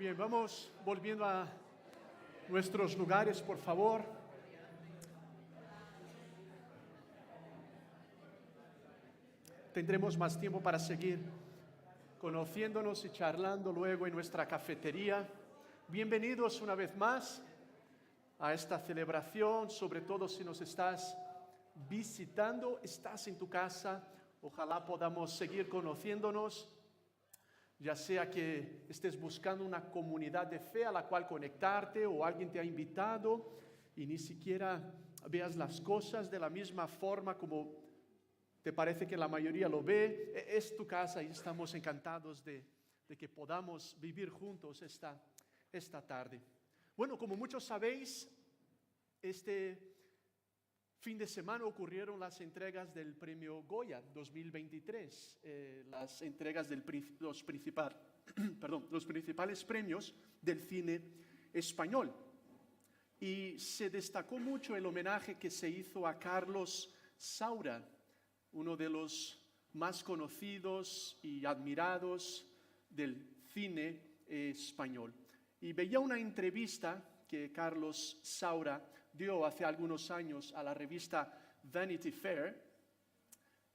bien, vamos volviendo a nuestros lugares, por favor. Tendremos más tiempo para seguir conociéndonos y charlando luego en nuestra cafetería. Bienvenidos una vez más a esta celebración, sobre todo si nos estás visitando, estás en tu casa. Ojalá podamos seguir conociéndonos, ya sea que estés buscando una comunidad de fe a la cual conectarte o alguien te ha invitado y ni siquiera veas las cosas de la misma forma como te parece que la mayoría lo ve. Es tu casa y estamos encantados de que podamos vivir juntos esta tarde. Bueno, como muchos sabéis, este fin de semana ocurrieron las entregas del Premio Goya 2023, las entregas de los principales premios del cine español. Y se destacó mucho el homenaje que se hizo a Carlos Saura, uno de los más conocidos y admirados del cine español. Y veía una entrevista que Carlos Saura dio hace algunos años a la revista Vanity Fair,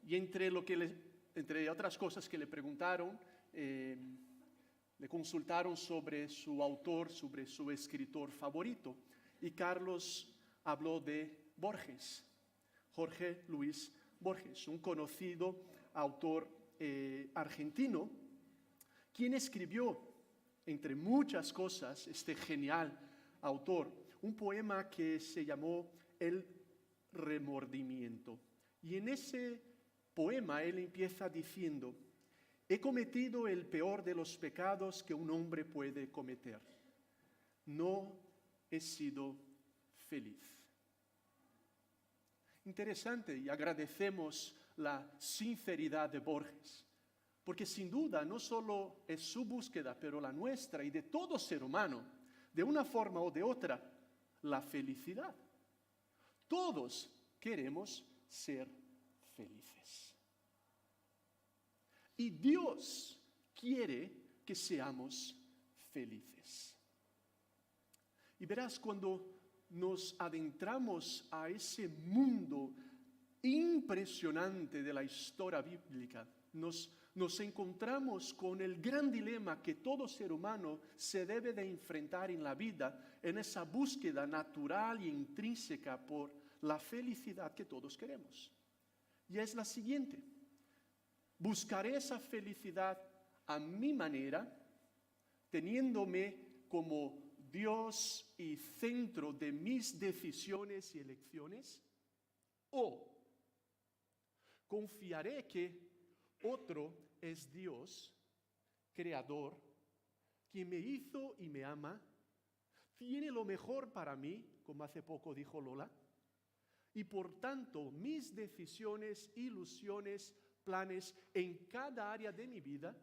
y entre otras cosas que le preguntaron, le consultaron sobre su autor, sobre su escritor favorito, y Carlos habló de Borges, Jorge Luis Borges, un conocido autor argentino, quien escribió, entre muchas cosas, este genial autor, un poema que se llamó El remordimiento. Y en ese poema él empieza diciendo: he cometido el peor de los pecados que un hombre puede cometer. No he sido feliz. Interesante, y agradecemos la sinceridad de Borges, porque sin duda no solo es su búsqueda, pero la nuestra y de todo ser humano, de una forma o de otra, la felicidad. Todos queremos ser felices. Y Dios quiere que seamos felices. Y verás, cuando nos adentramos a ese mundo impresionante de la historia bíblica, nos encontramos con el gran dilema que todo ser humano se debe de enfrentar en la vida, en esa búsqueda natural y intrínseca por la felicidad que todos queremos. Y es la siguiente: buscaré esa felicidad a mi manera, teniéndome como Dios y centro de mis decisiones y elecciones, o confiaré que otro es Dios, creador, quien me hizo y me ama, tiene lo mejor para mí, como hace poco dijo Lola, y por tanto mis decisiones, ilusiones, planes en cada área de mi vida,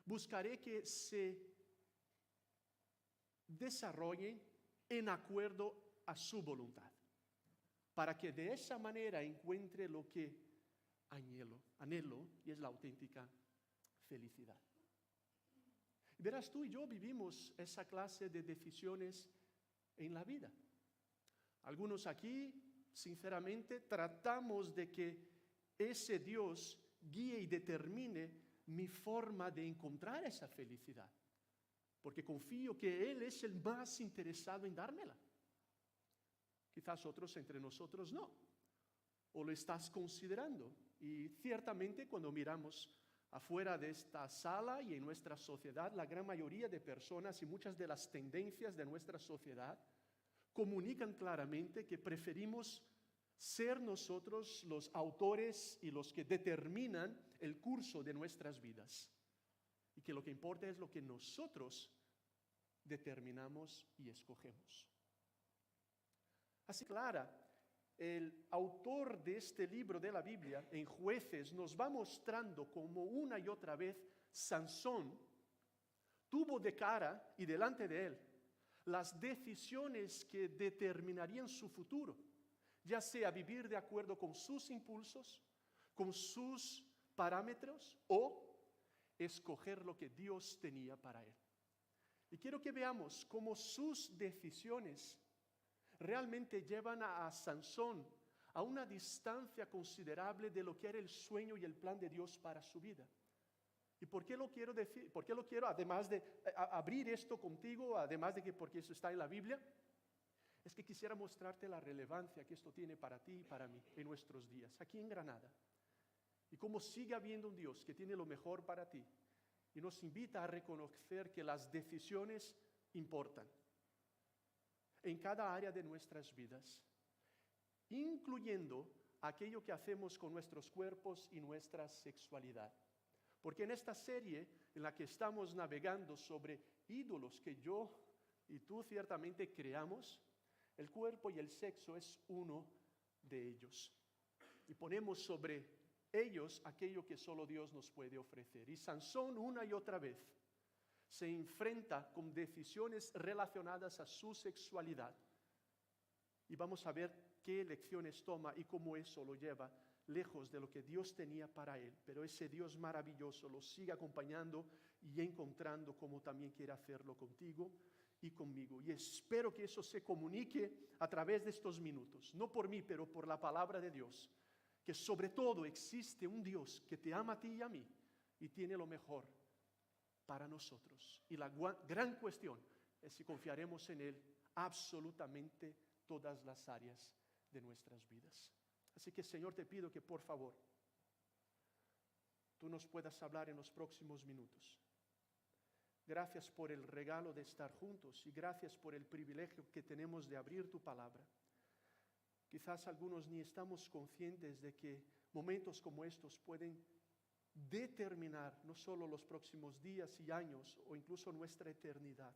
buscaré que se desarrollen en acuerdo a su voluntad, para que de esa manera encuentre lo que anhelo, y es la auténtica felicidad. Verás, tú y yo vivimos esa clase de decisiones en la vida. Algunos aquí, sinceramente, tratamos de que ese Dios guíe y determine mi forma de encontrar esa felicidad, porque confío que Él es el más interesado en dármela. Quizás otros entre nosotros no, o lo estás considerando. Y ciertamente cuando miramos afuera de esta sala y en nuestra sociedad, la gran mayoría de personas y muchas de las tendencias de nuestra sociedad comunican claramente que preferimos ser nosotros los autores y los que determinan el curso de nuestras vidas, y que lo que importa es lo que nosotros determinamos y escogemos. Así clara, el autor de este libro de la Biblia, en Jueces, nos va mostrando como una y otra vez Sansón tuvo de cara y delante de él las decisiones que determinarían su futuro, ya sea vivir de acuerdo con sus impulsos, con sus parámetros, o escoger lo que Dios tenía para él. Y quiero que veamos cómo sus decisiones realmente llevan a Sansón a una distancia considerable de lo que era el sueño y el plan de Dios para su vida. ¿Y por qué lo quiero decir? ¿Por qué lo quiero, además de abrir esto contigo, además de que porque eso está en la Biblia? Es que quisiera mostrarte la relevancia que esto tiene para ti y para mí en nuestros días, aquí en Granada. Y cómo sigue habiendo un Dios que tiene lo mejor para ti y nos invita a reconocer que las decisiones importan en cada área de nuestras vidas, incluyendo aquello que hacemos con nuestros cuerpos y nuestra sexualidad. Porque en esta serie en la que estamos navegando sobre ídolos que yo y tú ciertamente creamos, el cuerpo y el sexo es uno de ellos. Y ponemos sobre ellos aquello que solo Dios nos puede ofrecer. Y Sansón una y otra vez se enfrenta con decisiones relacionadas a su sexualidad. Y vamos a ver qué elecciones toma y cómo eso lo lleva lejos de lo que Dios tenía para él. Pero ese Dios maravilloso lo sigue acompañando y encontrando como también quiere hacerlo contigo y conmigo. Y espero que eso se comunique a través de estos minutos, no por mí, pero por la palabra de Dios. Que sobre todo existe un Dios que te ama a ti y a mí y tiene lo mejor para nosotros. Y la gran cuestión es si confiaremos en Él absolutamente todas las áreas de nuestras vidas. Así que, Señor, te pido que por favor tú nos puedas hablar en los próximos minutos. Gracias por el regalo de estar juntos y gracias por el privilegio que tenemos de abrir tu palabra. Quizás algunos ni estamos conscientes de que momentos como estos pueden determinar no solo los próximos días y años o incluso nuestra eternidad.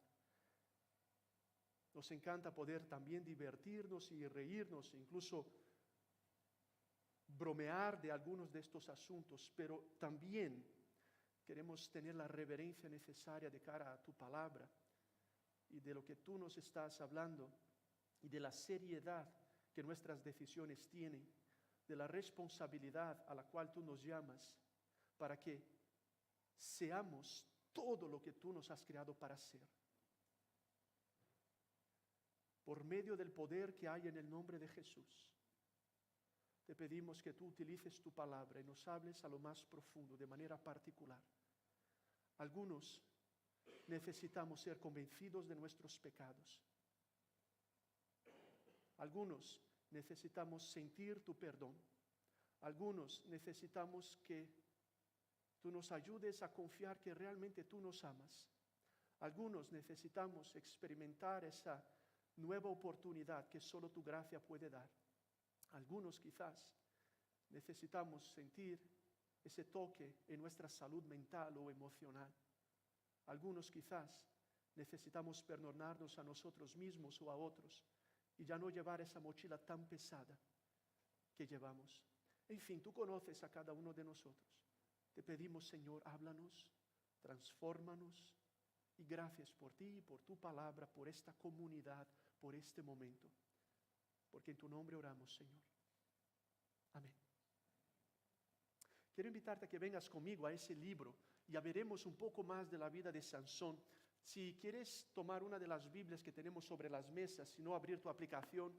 Nos encanta poder también divertirnos y reírnos, incluso bromear de algunos de estos asuntos, pero también queremos tener la reverencia necesaria de cara a tu palabra y de lo que tú nos estás hablando y de la seriedad que nuestras decisiones tienen, de la responsabilidad a la cual tú nos llamas para que seamos todo lo que tú nos has creado para ser. Por medio del poder que hay en el nombre de Jesús, te pedimos que tú utilices tu palabra y nos hables a lo más profundo, de manera particular. Algunos necesitamos ser convencidos de nuestros pecados. Algunos necesitamos sentir tu perdón. Algunos necesitamos que tú nos ayudes a confiar que realmente tú nos amas. Algunos necesitamos experimentar esa nueva oportunidad que solo tu gracia puede dar. Algunos quizás necesitamos sentir ese toque en nuestra salud mental o emocional. Algunos quizás necesitamos perdonarnos a nosotros mismos o a otros y ya no llevar esa mochila tan pesada que llevamos. En fin, tú conoces a cada uno de nosotros. Te pedimos, Señor, háblanos, transfórmanos y gracias por ti y por tu palabra, por esta comunidad, por este momento. Porque en tu nombre oramos, Señor. Amén. Quiero invitarte a que vengas conmigo a ese libro y ya veremos un poco más de la vida de Sansón. Si quieres tomar una de las Biblias que tenemos sobre las mesas, si no abrir tu aplicación,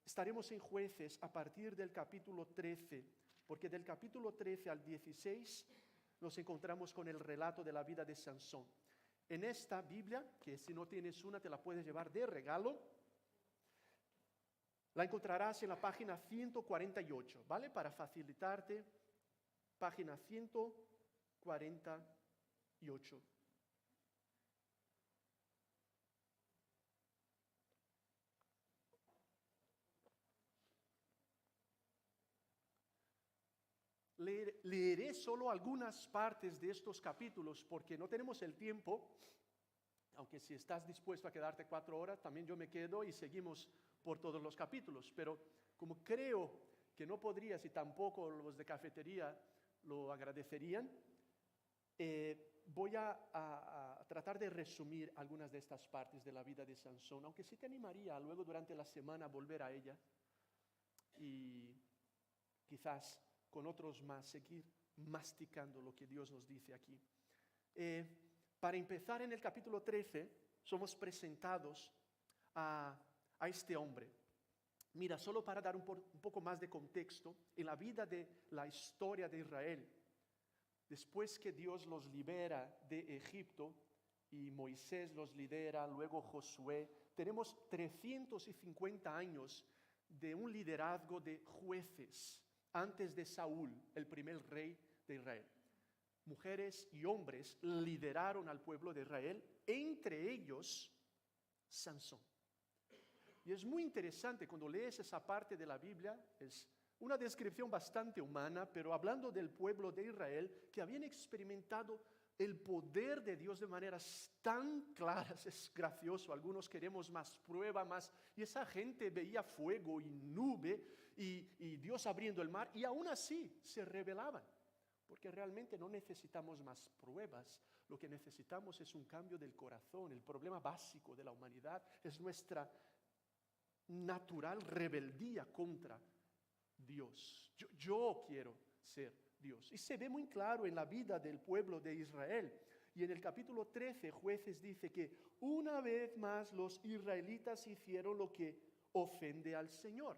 estaremos en Jueces a partir del capítulo 13, porque del capítulo 13 al 16 nos encontramos con el relato de la vida de Sansón. En esta Biblia, que si no tienes una te la puedes llevar de regalo, la encontrarás en la página 148, ¿vale? Para facilitarte, página 148. Leeré solo algunas partes de estos capítulos porque no tenemos el tiempo, aunque si estás dispuesto a quedarte 4 horas, también yo me quedo y seguimos por todos los capítulos. Pero como creo que no podrías y tampoco los de cafetería lo agradecerían, voy a tratar de resumir algunas de estas partes de la vida de Sansón, aunque sí te animaría luego durante la semana a volver a ella y quizás con otros más seguir masticando lo que Dios nos dice aquí. Para empezar, en el capítulo 13, somos presentados a este hombre. Mira, solo para dar un poco más de contexto, en la vida de la historia de Israel, después que Dios los libera de Egipto y Moisés los lidera, luego Josué, tenemos 350 años de un liderazgo de jueces antes de Saúl, el primer rey de Israel. Mujeres y hombres lideraron al pueblo de Israel, entre ellos Sansón. Y es muy interesante cuando lees esa parte de la Biblia, es una descripción bastante humana, pero hablando del pueblo de Israel que habían experimentado el poder de Dios de maneras tan claras. Es gracioso, algunos queremos más prueba, más, y esa gente veía fuego y nube y Dios abriendo el mar, y aún así se rebelaban, porque realmente no necesitamos más pruebas. Lo que necesitamos es un cambio del corazón. El problema básico de la humanidad es nuestra natural rebeldía contra Dios. Yo quiero ser Dios. Y se ve muy claro en la vida del pueblo de Israel. Y en el capítulo 13, Jueces dice que una vez más los israelitas hicieron lo que ofende al Señor.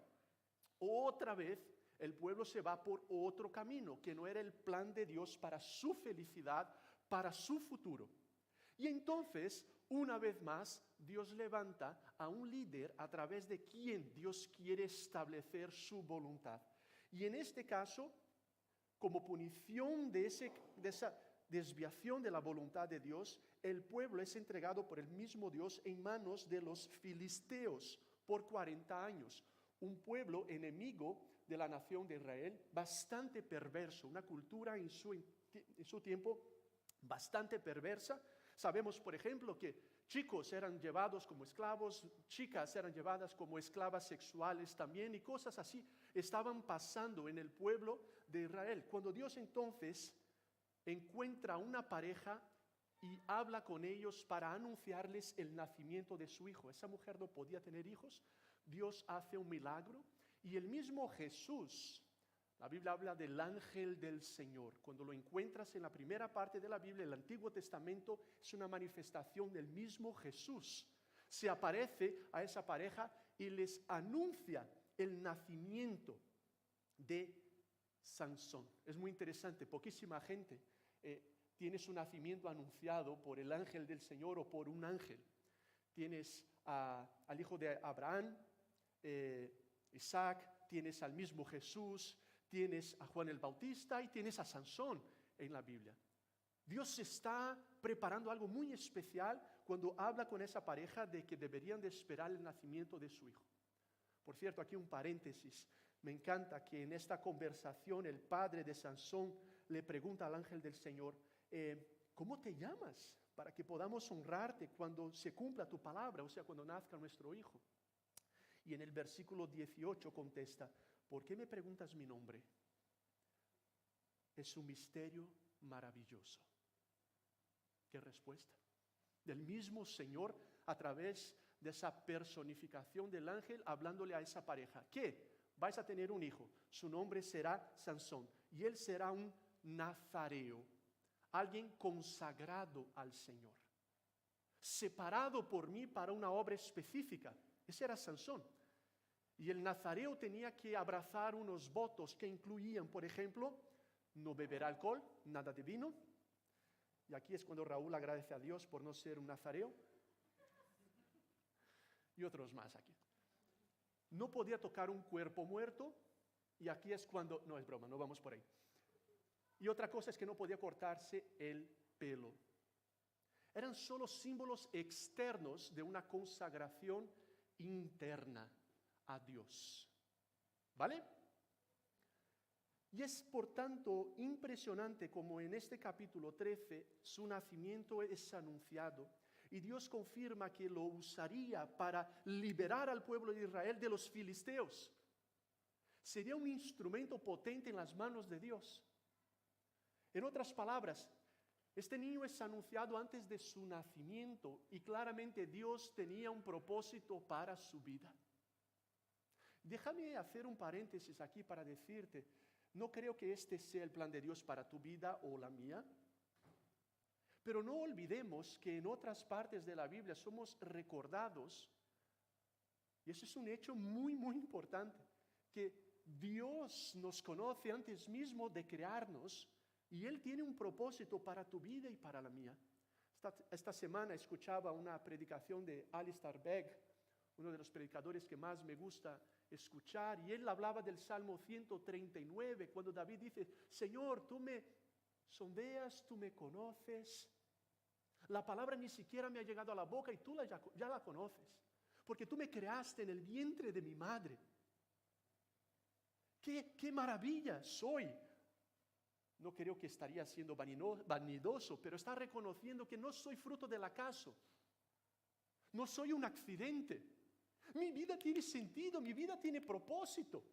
Otra vez el pueblo se va por otro camino, que no era el plan de Dios para su felicidad, para su futuro. Y entonces, una vez más, Dios levanta a un líder a través de quien Dios quiere establecer su voluntad. Y en este caso, como punición de esa desviación de la voluntad de Dios, el pueblo es entregado por el mismo Dios en manos de los filisteos por 40 años. Un pueblo enemigo de la nación de Israel, bastante perverso, una cultura en su tiempo bastante perversa. Sabemos, por ejemplo, que chicos eran llevados como esclavos, chicas eran llevadas como esclavas sexuales también, y cosas así estaban pasando en el pueblo de Israel. Cuando Dios entonces encuentra una pareja y habla con ellos para anunciarles el nacimiento de su hijo. Esa mujer no podía tener hijos. Dios hace un milagro y el mismo Jesús, la Biblia habla del ángel del Señor. Cuando lo encuentras en la primera parte de la Biblia, el Antiguo Testamento es una manifestación del mismo Jesús. Se aparece a esa pareja y les anuncia el nacimiento de Sansón. Es muy interesante, poquísima gente tiene su nacimiento anunciado por el ángel del Señor o por un ángel. Tienes al hijo de Abraham, Isaac, tienes al mismo Jesús, tienes a Juan el Bautista y tienes a Sansón en la Biblia. Dios está preparando algo muy especial cuando habla con esa pareja de que deberían de esperar el nacimiento de su hijo. Por cierto, aquí un paréntesis. Me encanta que en esta conversación el padre de Sansón le pregunta al ángel del Señor, ¿cómo te llamas? Para que podamos honrarte cuando se cumpla tu palabra, o sea, cuando nazca nuestro hijo. Y en el versículo 18 contesta, ¿por qué me preguntas mi nombre? Es un misterio maravilloso. ¿Qué respuesta? Del mismo Señor a través de esa personificación del ángel hablándole a esa pareja. ¿Qué? Vais a tener un hijo. Su nombre será Sansón y él será un nazareo, alguien consagrado al Señor, separado por mí para una obra específica. Ese era Sansón. Y el nazareo tenía que abrazar unos votos que incluían, por ejemplo, no beber alcohol, nada de vino. Y aquí es cuando Raúl agradece a Dios por no ser un nazareo. Y otros más aquí. No podía tocar un cuerpo muerto. Y aquí es cuando, no es broma, no vamos por ahí. Y otra cosa es que no podía cortarse el pelo. Eran solo símbolos externos de una consagración interna a Dios. ¿Vale? Y es por tanto impresionante como en este capítulo 13 su nacimiento es anunciado y Dios confirma que lo usaría para liberar al pueblo de Israel de los filisteos. Sería un instrumento potente en las manos de Dios. En otras palabras, este niño es anunciado antes de su nacimiento y claramente Dios tenía un propósito para su vida. Déjame hacer un paréntesis aquí para decirte, no creo que este sea el plan de Dios para tu vida o la mía, Pero no olvidemos que en otras partes de la Biblia somos recordados, y eso es un hecho muy, muy importante, que Dios nos conoce antes mismo de crearnos y Él tiene un propósito para tu vida y para la mía. Esta semana escuchaba una predicación de Alistair Begg, uno de los predicadores que más me gusta escuchar, y él hablaba del Salmo 139, cuando David dice: Señor, tú me sondeas, tú me conoces. La palabra ni siquiera me ha llegado a la boca y tú ya la conoces, porque tú me creaste en el vientre de mi madre. ¡Qué maravilla soy! No creo que estaría siendo vanidoso, pero está reconociendo que no soy fruto del acaso. No soy un accidente. Mi vida tiene sentido, mi vida tiene propósito.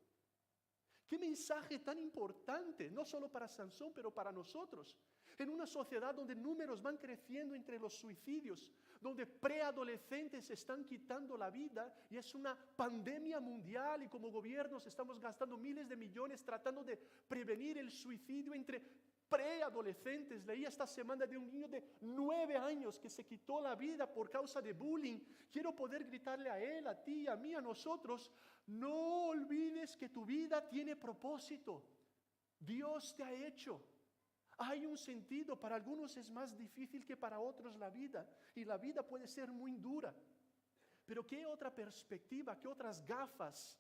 ¡Qué mensaje tan importante! No solo para Sansón, pero para nosotros. En una sociedad donde números van creciendo entre los suicidios, donde preadolescentes se están quitando la vida y es una pandemia mundial, y como gobiernos estamos gastando miles de millones tratando de prevenir el suicidio entre preadolescentes. Leí esta semana de un niño de 9 años que se quitó la vida por causa de bullying. Quiero poder gritarle a él, a ti, a mí, a nosotros: no olvides que tu vida tiene propósito. Dios te ha hecho. Hay un sentido. Para algunos es más difícil que para otros la vida, y la vida puede ser muy dura. Pero ¿qué otra perspectiva, qué otras gafas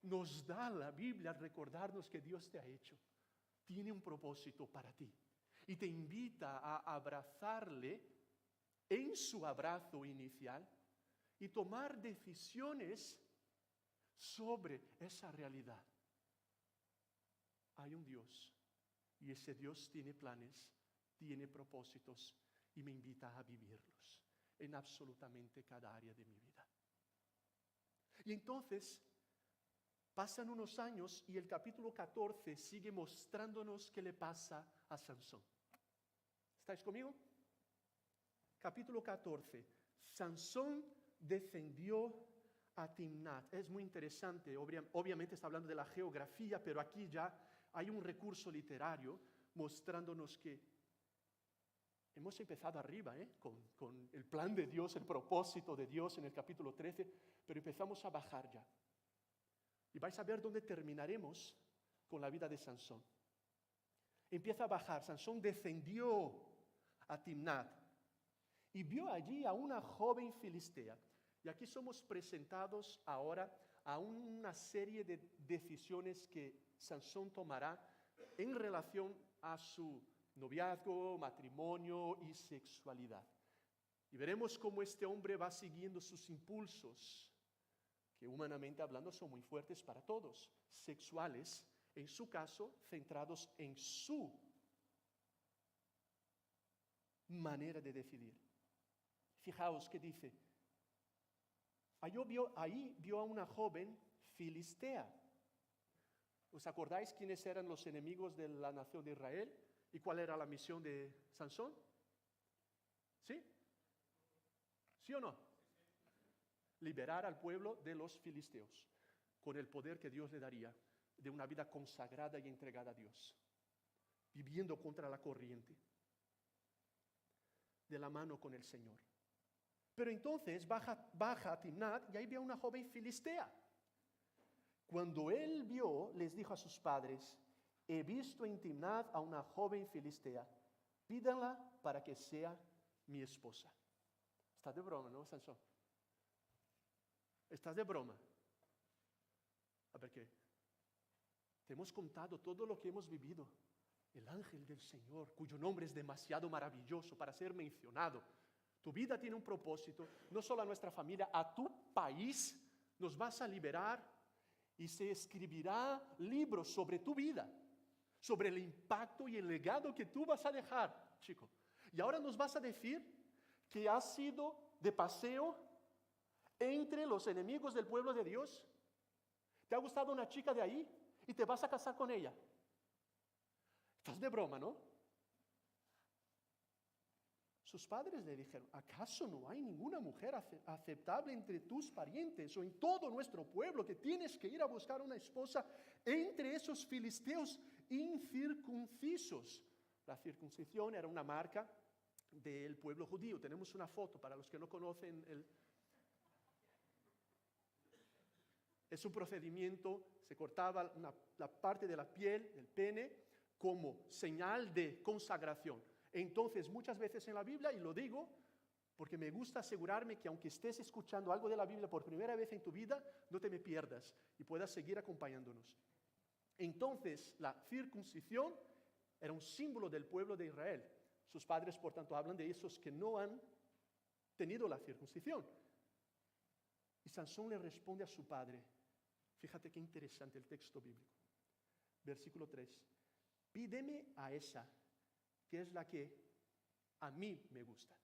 nos da la Biblia al recordarnos que Dios te ha hecho? Tiene un propósito para ti y te invita a abrazarle en su abrazo inicial y tomar decisiones sobre esa realidad. Hay un Dios, y ese Dios tiene planes, tiene propósitos, y me invita a vivirlos en absolutamente cada área de mi vida. Y entonces pasan unos años y el capítulo 14 sigue mostrándonos qué le pasa a Sansón. ¿Estáis conmigo? Capítulo 14. Sansón descendió a Timnat. Es muy interesante, obviamente está hablando de la geografía, pero aquí ya hay un recurso literario mostrándonos que hemos empezado arriba, con el plan de Dios, el propósito de Dios en el capítulo 13, pero empezamos a bajar ya. Y vais a ver dónde terminaremos con la vida de Sansón. Empieza a bajar. Sansón descendió a Timnat y vio allí a una joven filistea. Y aquí somos presentados ahora a una serie de decisiones que Sansón tomará en relación a su noviazgo, matrimonio y sexualidad. Y veremos cómo este hombre va siguiendo sus impulsos, que humanamente hablando son muy fuertes para todos, sexuales, en su caso, centrados en su manera de decidir. Fijaos que dice: ahí vio a una joven filistea. ¿Os acordáis quiénes eran los enemigos de la nación de Israel? ¿Y cuál era la misión de Sansón? ¿Sí? ¿Sí o no? Liberar al pueblo de los filisteos, con el poder que Dios le daría, de una vida consagrada y entregada a Dios, viviendo contra la corriente, de la mano con el Señor. Pero entonces baja a Timnat y ahí ve a una joven filistea. Cuando él vio, les dijo a sus padres: he visto en Timnat a una joven filistea, pídanla para que sea mi esposa. Está de broma, ¿no, Sansón? ¿Estás de broma? A ver qué. Te hemos contado todo lo que hemos vivido. El ángel del Señor, cuyo nombre es demasiado maravilloso para ser mencionado. Tu vida tiene un propósito, no solo a nuestra familia, a tu país. Nos vas a liberar y se escribirá libros sobre tu vida, sobre el impacto y el legado que tú vas a dejar, chico. Y ahora nos vas a decir que has ido de paseo entre los enemigos del pueblo de Dios. ¿Te ha gustado una chica de ahí y te vas a casar con ella? Estás de broma, ¿no? Sus padres le dijeron: ¿acaso no hay ninguna mujer aceptable entre tus parientes o en todo nuestro pueblo que tienes que ir a buscar una esposa entre esos filisteos incircuncisos? La circuncisión era una marca del pueblo judío. Tenemos una foto para los que no conocen. Es un procedimiento, se cortaba la parte de la piel, el pene, como señal de consagración. Entonces, muchas veces en la Biblia, y lo digo porque me gusta asegurarme que aunque estés escuchando algo de la Biblia por primera vez en tu vida, no te me pierdas y puedas seguir acompañándonos. Entonces, la circuncisión era un símbolo del pueblo de Israel. Sus padres, por tanto, hablan de esos que no han tenido la circuncisión. Y Sansón le responde a su padre. Fíjate qué interesante el texto bíblico. Versículo 3. Pídeme a esa, que es la que a mí me gusta.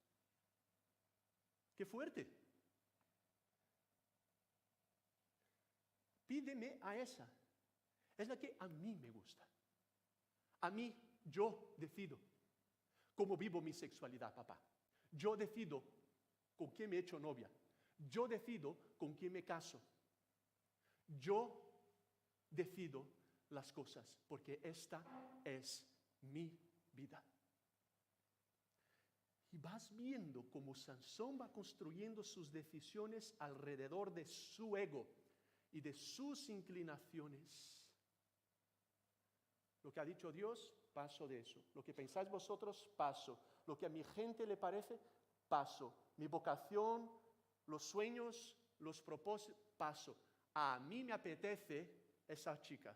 ¡Qué fuerte! Pídeme a esa. Es la que a mí me gusta. A mí, yo decido cómo vivo mi sexualidad, papá. Yo decido con quién me echo novia. Yo decido con quién me caso. Yo decido las cosas porque esta es mi vida. Y vas viendo cómo Sansón va construyendo sus decisiones alrededor de su ego y de sus inclinaciones. Lo que ha dicho Dios, paso de eso. Lo que pensáis vosotros, paso. Lo que a mi gente le parece, paso. Mi vocación, los sueños, los propósitos, paso. A mí me apetece esa chica,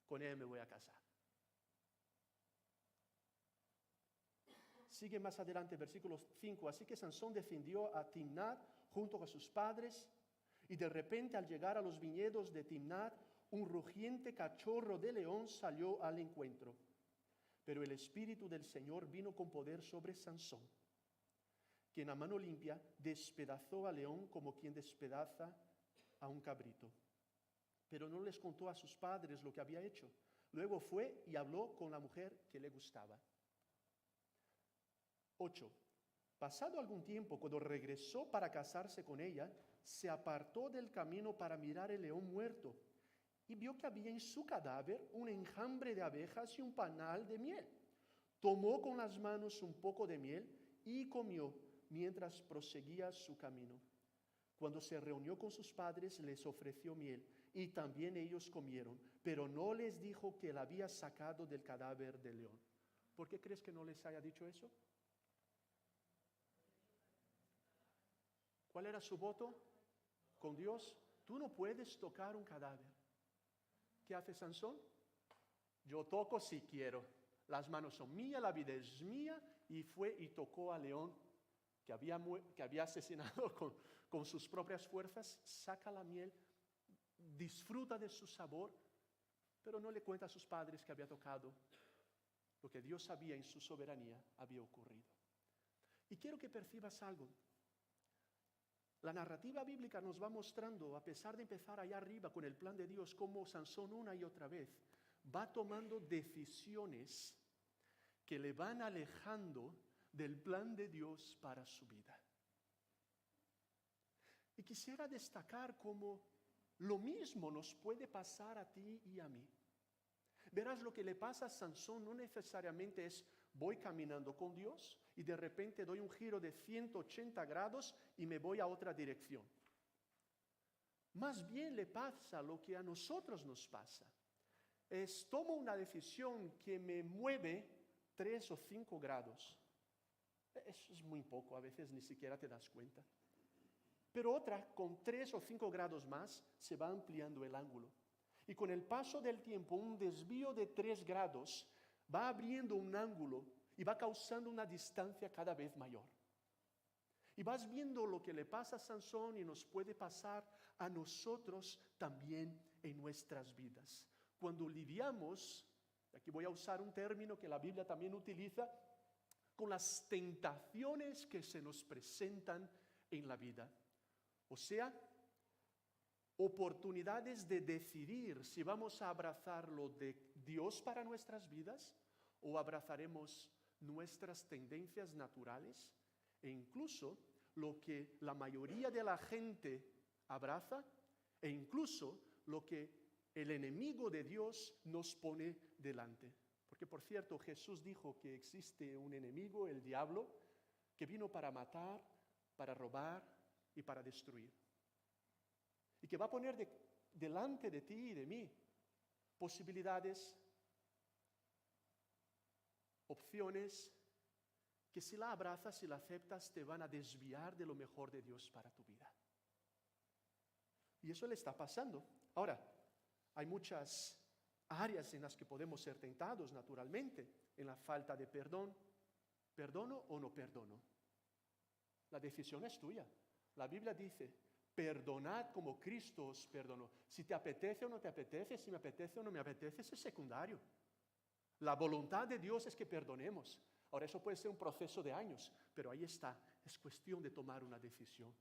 con ella me voy a casar. Sigue más adelante, versículo 5. Así que Sansón defendió a Timnat junto con sus padres, y de repente al llegar a los viñedos de Timnat, un rugiente cachorro de león salió al encuentro. Pero el Espíritu del Señor vino con poder sobre Sansón, quien a mano limpia despedazó al león como quien despedaza a un cabrito. Pero no les contó a sus padres lo que había hecho. Luego fue y habló con la mujer que le gustaba. 8. Pasado algún tiempo, cuando regresó para casarse con ella, se apartó del camino para mirar el león muerto y vio que había en su cadáver un enjambre de abejas y un panal de miel. Tomó con las manos un poco de miel y comió mientras proseguía su camino. Cuando se reunió con sus padres, les ofreció miel y también ellos comieron, pero no les dijo que la había sacado del cadáver del león. ¿Por qué crees que no les haya dicho eso? ¿Cuál era su voto con Dios? Tú no puedes tocar un cadáver. ¿Qué hace Sansón? Yo toco si quiero. Las manos son mías, la vida es mía. Y fue y tocó al león que había asesinado con sus propias fuerzas. Saca la miel, disfruta de su sabor, pero no le cuenta a sus padres que había tocado lo que Dios sabía en su soberanía había ocurrido. Y quiero que percibas algo. La narrativa bíblica nos va mostrando, a pesar de empezar allá arriba con el plan de Dios, cómo Sansón una y otra vez va tomando decisiones que le van alejando del plan de Dios para su vida. Y quisiera destacar cómo lo mismo nos puede pasar a ti y a mí. Verás, lo que le pasa a Sansón no necesariamente es voy caminando con Dios y de repente doy un giro de 180 grados y me voy a otra dirección. Más bien le pasa lo que a nosotros nos pasa. Tomo una decisión que me mueve 3 o 5 grados. Eso es muy poco, a veces ni siquiera te das cuenta. Pero otra, con 3 o 5 grados más, se va ampliando el ángulo. Y con el paso del tiempo, un desvío de 3 grados va abriendo un ángulo y va causando una distancia cada vez mayor. Y vas viendo lo que le pasa a Sansón y nos puede pasar a nosotros también en nuestras vidas. Cuando lidiamos, aquí voy a usar un término que la Biblia también utiliza, con las tentaciones que se nos presentan en la vida. O sea, oportunidades de decidir si vamos a abrazar lo de Dios para nuestras vidas o abrazaremos nuestras tendencias naturales e incluso lo que la mayoría de la gente abraza e incluso lo que el enemigo de Dios nos pone delante. Porque por cierto, Jesús dijo que existe un enemigo, el diablo, que vino para matar, para robar y para destruir. Y que va a poner delante de ti y de mí posibilidades, opciones, que si la abrazas y la aceptas te van a desviar de lo mejor de Dios para tu vida. Y eso le está pasando. Ahora, hay muchas áreas en las que podemos ser tentados naturalmente, en la falta de perdón. ¿Perdono o no perdono? La decisión es tuya. La Biblia dice, perdonad como Cristo os perdonó. Si te apetece o no te apetece, si me apetece o no me apetece, es secundario. La voluntad de Dios es que perdonemos. Ahora, eso puede ser un proceso de años, pero ahí está. Es cuestión de tomar una decisión.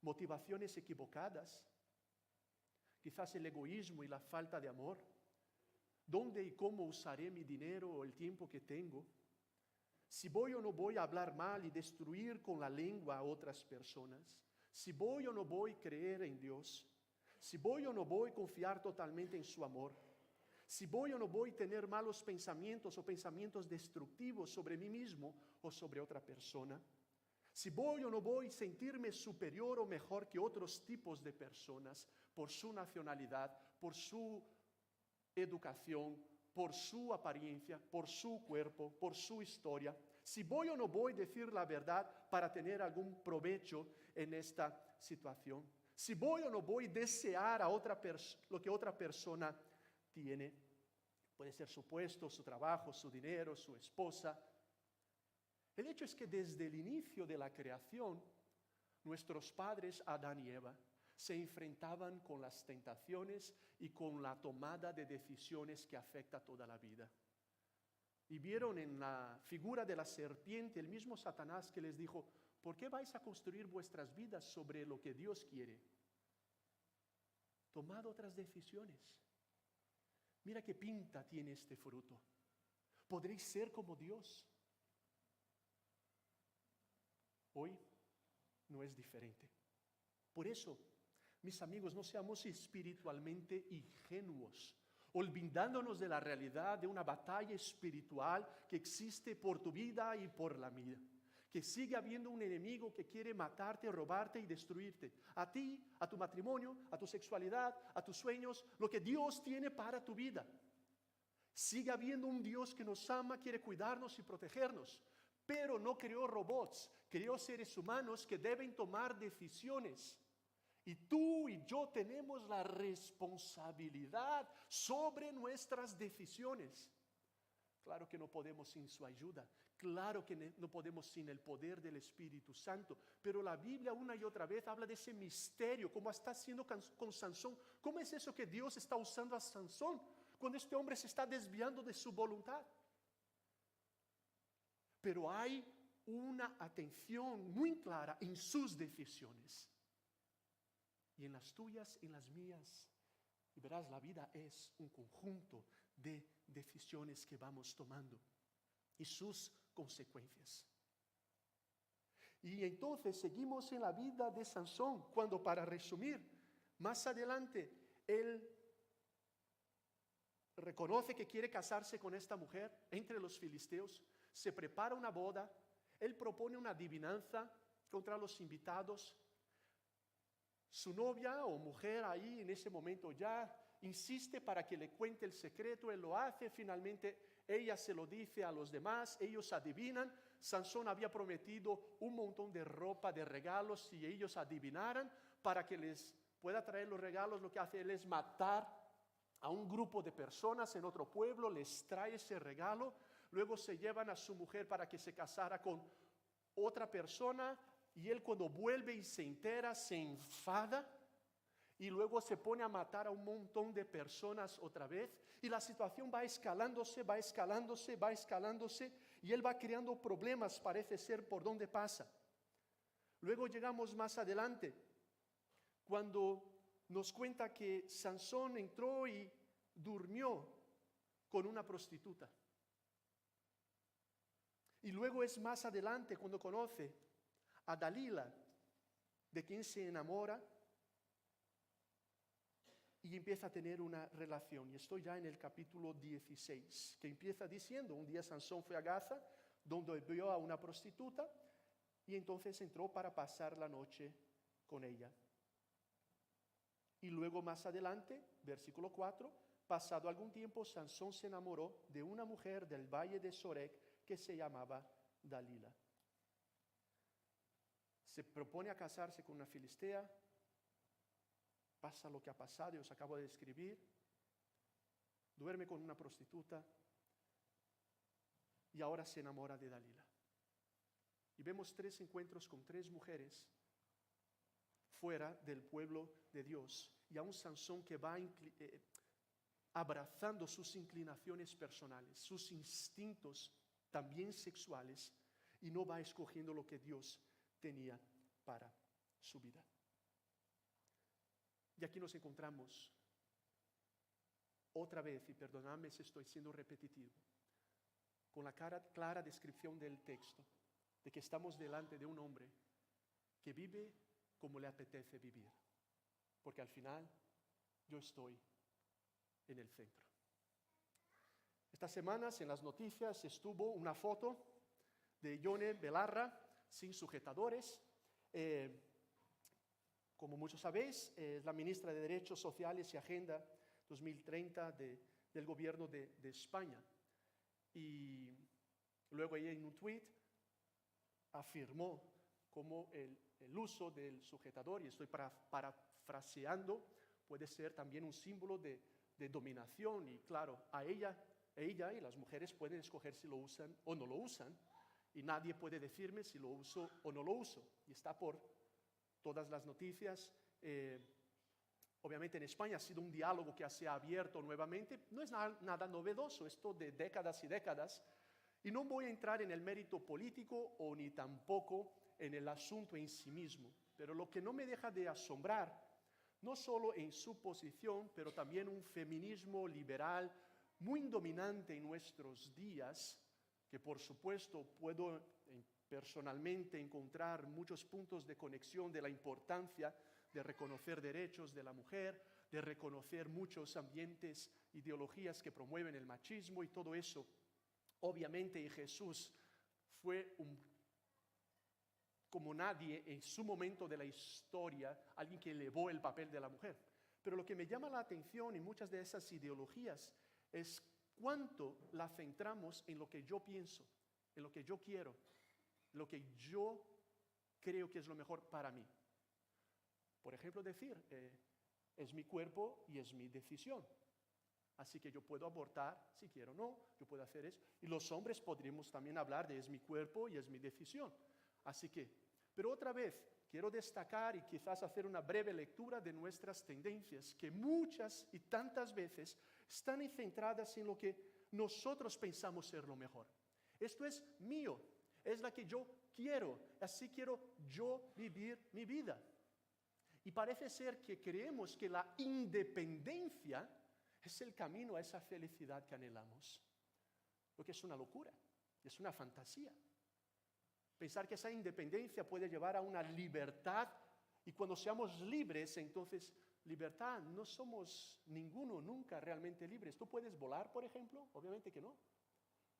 Motivaciones equivocadas, quizás el egoísmo y la falta de amor. ¿Dónde y cómo usaré mi dinero o el tiempo que tengo? Si voy o no voy a hablar mal y destruir con la lengua a otras personas. Si voy o no voy a creer en Dios. Si voy o no voy a confiar totalmente en su amor. Si voy o no voy a tener malos pensamientos o pensamientos destructivos sobre mí mismo o sobre otra persona. Si voy o no voy a sentirme superior o mejor que otros tipos de personas por su nacionalidad, por su educación, por su apariencia, por su cuerpo, por su historia. Si voy o no voy a decir la verdad para tener algún provecho en esta situación. Si voy o no voy a desear a lo que otra persona tiene. Puede ser su puesto, su trabajo, su dinero, su esposa. El hecho es que desde el inicio de la creación, nuestros padres, Adán y Eva, se enfrentaban con las tentaciones y con la tomada de decisiones que afecta toda la vida. Y vieron en la figura de la serpiente el mismo Satanás que les dijo, ¿por qué vais a construir vuestras vidas sobre lo que Dios quiere? Tomad otras decisiones. Mira qué pinta tiene este fruto. Podréis ser como Dios. Hoy no es diferente. Por eso, mis amigos, no seamos espiritualmente ingenuos, olvidándonos de la realidad de una batalla espiritual que existe por tu vida y por la mía. Que sigue habiendo un enemigo que quiere matarte, robarte y destruirte. A ti, a tu matrimonio, a tu sexualidad, a tus sueños, lo que Dios tiene para tu vida. Sigue habiendo un Dios que nos ama, quiere cuidarnos y protegernos. Pero no creó robots, creó seres humanos que deben tomar decisiones. Y tú y yo tenemos la responsabilidad sobre nuestras decisiones. Claro que no podemos sin su ayuda. Claro que no podemos sin el poder del Espíritu Santo. Pero la Biblia una y otra vez habla de ese misterio, como está haciendo con Sansón. ¿Cómo es eso que Dios está usando a Sansón cuando este hombre se está desviando de su voluntad? Pero hay una atención muy clara en sus decisiones. Y en las tuyas, en las mías. Y verás, la vida es un conjunto de decisiones que vamos tomando y sus consecuencias. Y entonces seguimos en la vida de Sansón, cuando, para resumir, más adelante él reconoce que quiere casarse con esta mujer entre los filisteos, se prepara una boda, él propone una adivinanza contra los invitados. Su novia o mujer ahí en ese momento ya insiste para que le cuente el secreto, él lo hace, finalmente ella se lo dice a los demás, ellos adivinan. Sansón había prometido un montón de ropa, de regalos, si ellos adivinaran, para que les pueda traer los regalos. Lo que hace él es matar a un grupo de personas en otro pueblo, les trae ese regalo, luego se llevan a su mujer para que se casara con otra persona, y él cuando vuelve y se entera, se enfada, y luego se pone a matar a un montón de personas otra vez, y la situación va escalándose, va escalándose, va escalándose, y él va creando problemas, parece ser, por donde pasa. Luego llegamos más adelante, cuando nos cuenta que Sansón entró y durmió con una prostituta. Y luego es más adelante cuando conoce a Dalila, de quien se enamora, y empieza a tener una relación. Y estoy ya en el capítulo 16, que empieza diciendo, un día Sansón fue a Gaza, donde vio a una prostituta, Y entonces entró para pasar la noche con ella. Y luego más adelante, versículo 4, pasado algún tiempo, Sansón se enamoró de una mujer del valle de Sorek que se llamaba Dalila. Se propone a casarse con una filistea, pasa lo que ha pasado y os acabo de describir, duerme con una prostituta y ahora se enamora de Dalila. Y vemos 3 encuentros con 3 mujeres fuera del pueblo de Dios, y a un Sansón que va abrazando sus inclinaciones personales, sus instintos también sexuales, y no va escogiendo lo que Dios tenía para su vida. Y aquí nos encontramos otra vez, y perdonadme si estoy siendo repetitivo, con la clara descripción del texto, de que estamos delante de un hombre que vive como le apetece vivir, porque al final yo estoy en el centro. Estas semanas en las noticias estuvo una foto de Yone Belarra sin sujetadores. Como muchos sabéis, es la ministra de Derechos Sociales y Agenda 2030 del gobierno de España. Y luego ella en un tuit afirmó como el uso del sujetador, y estoy parafraseando, puede ser también un símbolo de dominación. Y claro, ella y las mujeres pueden escoger si lo usan o no lo usan, y nadie puede decirme si lo uso o no lo uso. Y está por todas las noticias. Obviamente en España ha sido un diálogo que se ha abierto nuevamente. No es nada novedoso, esto de décadas y décadas. Y no voy a entrar en el mérito político o ni tampoco en el asunto en sí mismo. Pero lo que no me deja de asombrar, no solo en su posición, pero también un feminismo liberal muy dominante en nuestros días, que por supuesto puedo personalmente encontrar muchos puntos de conexión de la importancia de reconocer derechos de la mujer, de reconocer muchos ambientes, ideologías que promueven el machismo y todo eso. Obviamente Jesús fue como nadie en su momento de la historia, alguien que elevó el papel de la mujer. Pero lo que me llama la atención en muchas de esas ideologías es cuánto la centramos en lo que yo pienso, en lo que yo quiero, lo que yo creo que es lo mejor para mí. Por ejemplo, decir, es mi cuerpo y es mi decisión. Así que yo puedo abortar si quiero o no, yo puedo hacer eso. Y los hombres podríamos también hablar de es mi cuerpo y es mi decisión. Así que, pero otra vez, quiero destacar y quizás hacer una breve lectura de nuestras tendencias, que muchas y tantas veces están centradas en lo que nosotros pensamos ser lo mejor. Esto es mío, es la que yo quiero, así quiero yo vivir mi vida. Y parece ser que creemos que la independencia es el camino a esa felicidad que anhelamos. Lo que es una locura, es una fantasía. Pensar que esa independencia puede llevar a una libertad, y cuando seamos libres, entonces, libertad, no somos ninguno nunca realmente libres. ¿Tú puedes volar, por ejemplo? Obviamente que no.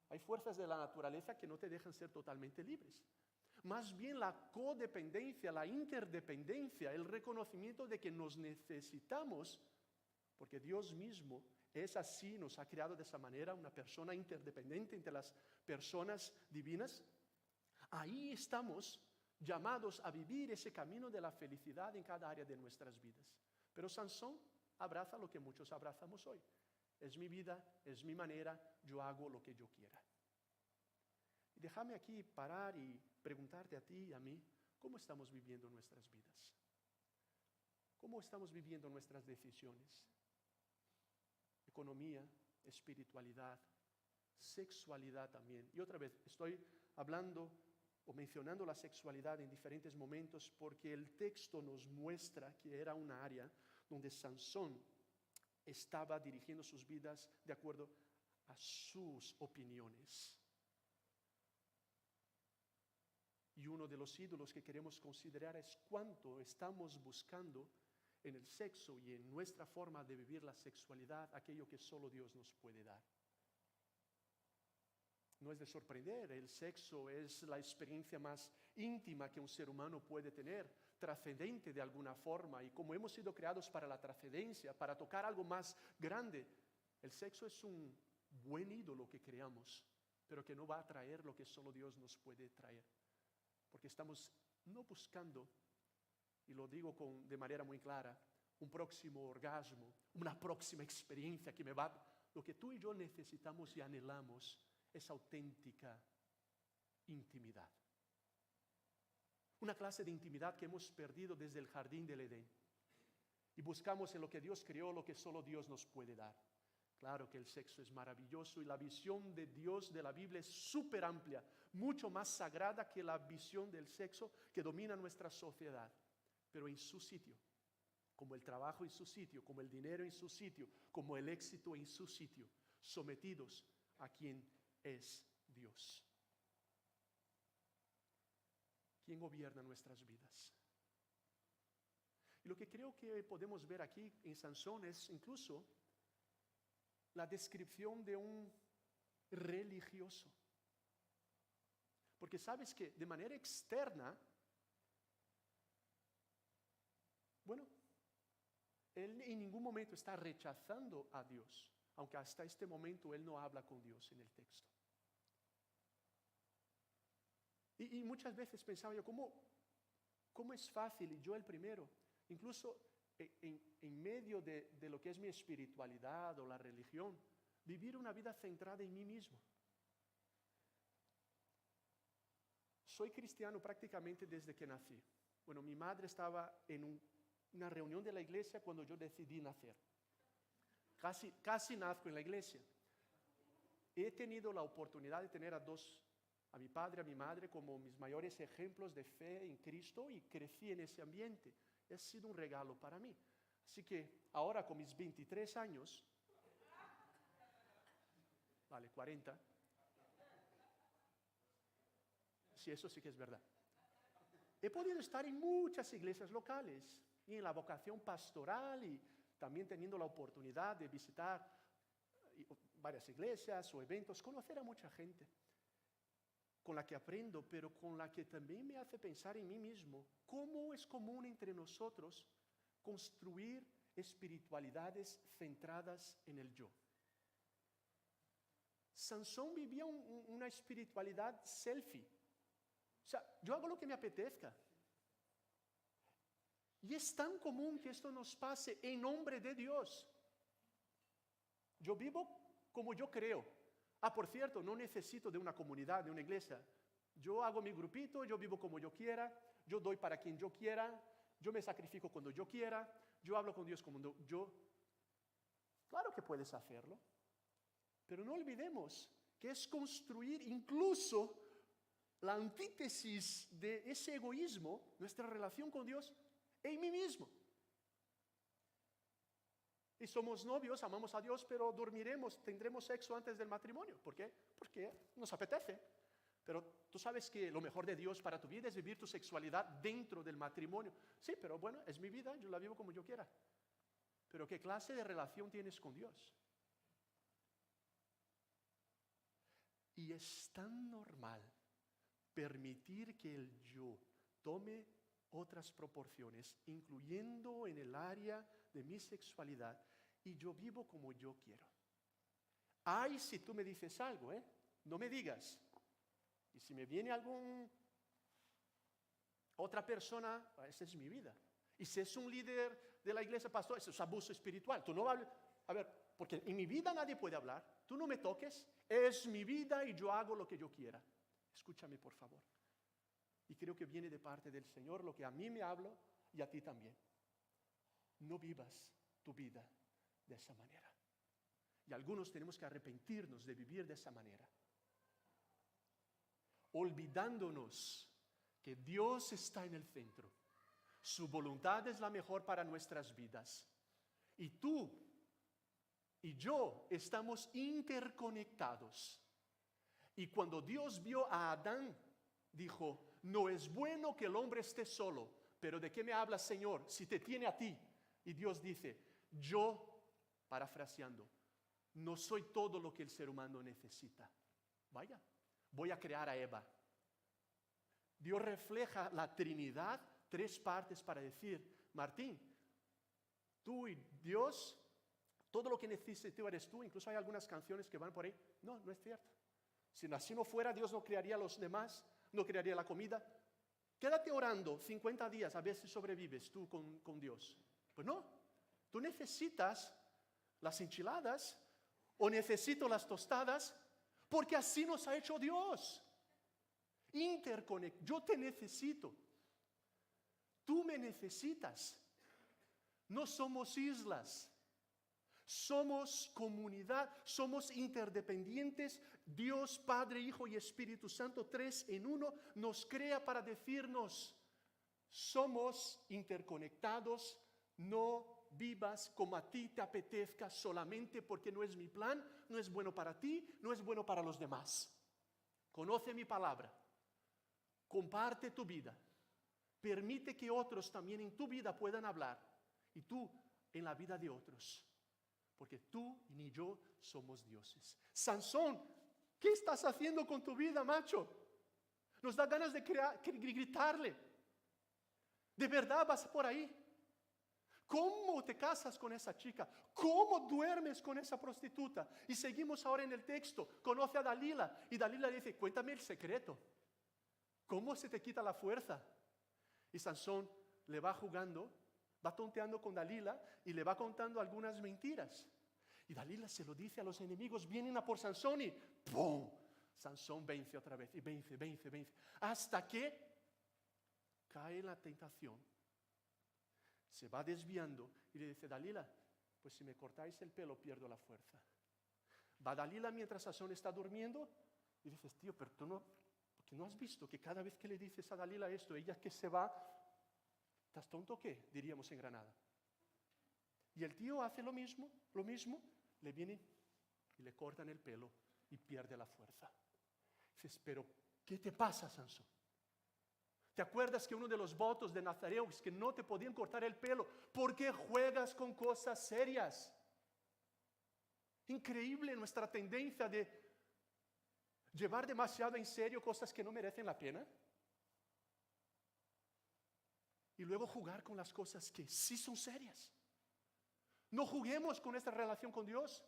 Hay fuerzas de la naturaleza que no te dejan ser totalmente libres. Más bien la codependencia, la interdependencia, el reconocimiento de que nos necesitamos, porque Dios mismo es así, nos ha creado de esa manera, una persona interdependiente entre las personas divinas. Ahí estamos llamados a vivir ese camino de la felicidad en cada área de nuestras vidas. Pero Sansón abraza lo que muchos abrazamos hoy. Es mi vida, es mi manera, yo hago lo que yo quiera. Y déjame aquí parar y preguntarte a ti y a mí, ¿cómo estamos viviendo nuestras vidas? ¿Cómo estamos viviendo nuestras decisiones? Economía, espiritualidad, sexualidad también. Y otra vez, estoy hablando o mencionando la sexualidad en diferentes momentos porque el texto nos muestra que era un área donde Sansón estaba dirigiendo sus vidas de acuerdo a sus opiniones. Y uno de los ídolos que queremos considerar es cuánto estamos buscando en el sexo y en nuestra forma de vivir la sexualidad aquello que solo Dios nos puede dar. No es de sorprender, el sexo es la experiencia más íntima que un ser humano puede tener, trascendente de alguna forma, y como hemos sido creados para la trascendencia, para tocar algo más grande, el sexo es un buen ídolo que creamos, pero que no va a traer lo que solo Dios nos puede traer. Porque estamos no buscando, y lo digo de manera muy clara, un próximo orgasmo, una próxima experiencia que me va... Lo que tú y yo necesitamos y anhelamos es auténtica intimidad. Una clase de intimidad que hemos perdido desde el jardín del Edén. Y buscamos en lo que Dios creó lo que solo Dios nos puede dar. Claro que el sexo es maravilloso y la visión de Dios de la Biblia es súper amplia, mucho más sagrada que la visión del sexo que domina nuestra sociedad, pero en su sitio, como el trabajo en su sitio, como el dinero en su sitio, como el éxito en su sitio, sometidos a quien es Dios. ¿Quién gobierna nuestras vidas? Y lo que creo que podemos ver aquí en Sansón es incluso la descripción de un religioso. Porque sabes que de manera externa, bueno, él en ningún momento está rechazando a Dios, aunque hasta este momento él no habla con Dios en el texto. Y muchas veces pensaba yo, ¿cómo es fácil? Y yo el primero, incluso en medio de lo que es mi espiritualidad o la religión, vivir una vida centrada en mí mismo. Soy cristiano prácticamente desde que nací. Bueno, mi madre estaba en una reunión de la iglesia cuando yo decidí nacer. Casi nazco en la iglesia. He tenido la oportunidad de tener a mi padre, a mi madre, como mis mayores ejemplos de fe en Cristo y crecí en ese ambiente. Ha sido un regalo para mí. Así que ahora con mis 23 años, vale, 40, sí, eso sí que es verdad. He podido estar en muchas iglesias locales y en la vocación pastoral y también teniendo la oportunidad de visitar varias iglesias o eventos, conocer a mucha gente con la que aprendo, pero con la que también me hace pensar en mí mismo, cómo es común entre nosotros construir espiritualidades centradas en el yo. Sansón vivía una espiritualidad selfie. O sea, yo hago lo que me apetezca. Y es tan común que esto nos pase en nombre de Dios. Yo vivo como yo creo. Por cierto, no necesito de una comunidad, de una iglesia. Yo hago mi grupito, yo vivo como yo quiera, yo doy para quien yo quiera, yo me sacrifico cuando yo quiera, yo hablo con Dios como yo. Claro que puedes hacerlo, pero no olvidemos que es construir incluso la antítesis de ese egoísmo, nuestra relación con Dios, en mí mismo. Y somos novios, amamos a Dios, pero tendremos sexo antes del matrimonio. ¿Por qué? Porque nos apetece. Pero tú sabes que lo mejor de Dios para tu vida es vivir tu sexualidad dentro del matrimonio. Sí, pero bueno, es mi vida, yo la vivo como yo quiera. Pero ¿qué clase de relación tienes con Dios? Y es tan normal permitir que el yo tome otras proporciones, incluyendo en el área de mi sexualidad, y yo vivo como yo quiero. Ay, si tú me dices algo, no me digas. Y si me viene otra persona, esa es mi vida. Y si es un líder de la iglesia, pastor, eso es abuso espiritual. Tú no vas a ver, porque en mi vida nadie puede hablar. Tú no me toques, es mi vida y yo hago lo que yo quiera. Escúchame, por favor. Y creo que viene de parte del Señor lo que a mí me habla y a ti también. No vivas tu vida de esa manera. Y algunos tenemos que arrepentirnos de vivir de esa manera. Olvidándonos que Dios está en el centro. Su voluntad es la mejor para nuestras vidas. Y tú y yo estamos interconectados. Y cuando Dios vio a Adán, dijo, no es bueno que el hombre esté solo. Pero ¿de qué me hablas, Señor? Si te tiene a ti. Y Dios dice, yo, parafraseando, no soy todo lo que el ser humano necesita. Vaya, voy a crear a Eva. Dios refleja la Trinidad, tres partes para decir, Martín, tú y Dios, todo lo que necesito eres tú. Incluso hay algunas canciones que van por ahí. No, no es cierto. Si así no fuera, Dios no crearía a los demás, no crearía la comida. Quédate orando 50 días, a ver si sobrevives tú con Dios. Pues no, tú necesitas las enchiladas o necesito las tostadas, porque así nos ha hecho Dios. Yo te necesito. Tú me necesitas. No somos islas. Somos comunidad, somos interdependientes. Dios, Padre, Hijo y Espíritu Santo, tres en uno, nos crea para decirnos, somos interconectados, no vivas como a ti te apetezca solamente porque no es mi plan, no es bueno para ti, no es bueno para los demás. Conoce mi palabra, comparte tu vida, permite que otros también en tu vida puedan hablar y tú en la vida de otros. Porque tú ni yo somos dioses. Sansón, ¿qué estás haciendo con tu vida, macho? Nos da ganas de gritarle. ¿De verdad vas por ahí? ¿Cómo te casas con esa chica? ¿Cómo duermes con esa prostituta? Y seguimos ahora en el texto. Conoce a Dalila y Dalila dice, cuéntame el secreto. ¿Cómo se te quita la fuerza? Y Sansón le va jugando, va tonteando con Dalila y le va contando algunas mentiras. Y Dalila se lo dice a los enemigos, vienen a por Sansón y ¡pum! Sansón vence otra vez y vence. Hasta que cae en la tentación. Se va desviando y le dice, Dalila, pues si me cortáis el pelo pierdo la fuerza. Va Dalila mientras Sansón está durmiendo y dices, tío, pero tú no, porque no has visto que cada vez que le dices a Dalila esto, ella que se va, ¿estás tonto o qué? Diríamos en Granada. Y el tío hace lo mismo, le vienen y le cortan el pelo y pierde la fuerza. Dices, pero ¿qué te pasa, Sansón? ¿Te acuerdas que uno de los votos de Nazareo es que no te podían cortar el pelo? ¿Por qué juegas con cosas serias? Increíble nuestra tendencia de llevar demasiado en serio cosas que no merecen la pena. Y luego jugar con las cosas que sí son serias. No juguemos con esta relación con Dios.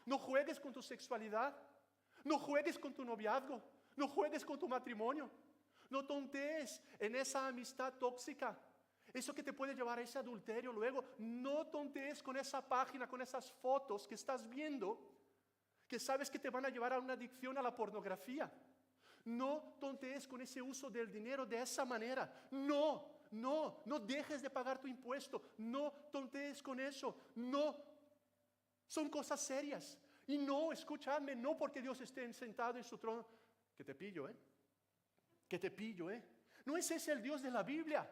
No juegues con tu sexualidad. No juegues con tu noviazgo. No juegues con tu matrimonio. No tontees en esa amistad tóxica. Eso que te puede llevar a ese adulterio luego. No tontees con esa página, con esas fotos que estás viendo, que sabes que te van a llevar a una adicción a la pornografía. No tontees con ese uso del dinero de esa manera. No dejes de pagar tu impuesto. No tontees con eso. No, son cosas serias. Y no, escúchame, no porque Dios esté sentado en su trono. Que te pillo, que te pillo, No es ese el Dios de la Biblia.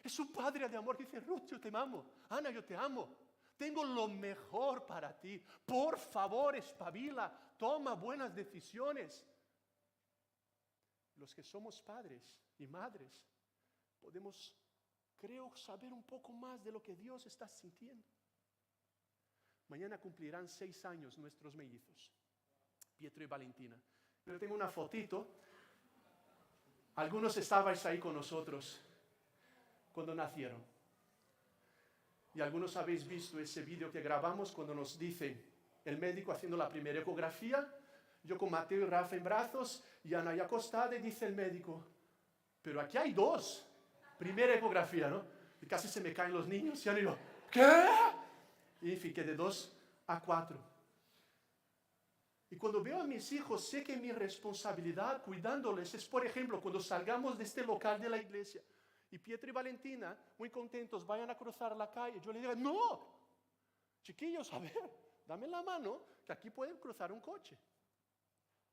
Es un Padre de amor que dice, Ruth, yo te amo. Ana, yo te amo. Tengo lo mejor para ti. Por favor, espabila. Toma buenas decisiones. Los que somos padres y madres podemos, creo, saber un poco más de lo que Dios está sintiendo. Mañana cumplirán 6 años nuestros mellizos, Pietro y Valentina. Yo tengo una fotito. Algunos estabais ahí con nosotros cuando nacieron. Y algunos habéis visto ese vídeo que grabamos cuando nos dice el médico haciendo la primera ecografía. Yo con Mateo y Rafa en brazos y Ana ahí acostada y dice el médico, pero aquí hay 2. Primera ecografía, ¿no? Y casi se me caen los niños y Ana y yo, ¿qué? Y en fin, que de 2 a 4. Y cuando veo a mis hijos, sé que mi responsabilidad cuidándoles es, por ejemplo, cuando salgamos de este local de la iglesia y Pietro y Valentina, muy contentos, vayan a cruzar la calle, yo les digo, no, chiquillos, a ver, dame la mano, que aquí pueden cruzar un coche.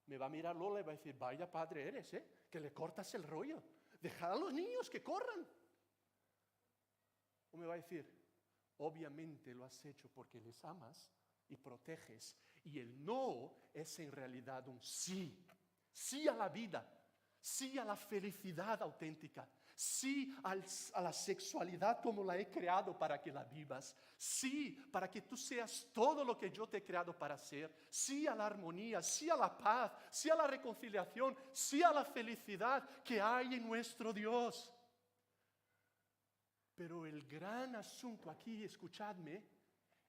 Me va a mirar Lola y va a decir, vaya padre eres, que le cortas el rollo, dejad a los niños que corran. O me va a decir, obviamente lo has hecho porque les amas y proteges. Y el no es en realidad un sí. Sí a la vida, sí a la felicidad auténtica, Sí a la sexualidad como la he creado para que la vivas. Sí para que tú seas todo lo que yo te he creado para ser. Sí a la armonía, sí a la paz, sí a la reconciliación, sí a la felicidad que hay en nuestro Dios. Pero el gran asunto aquí, escuchadme,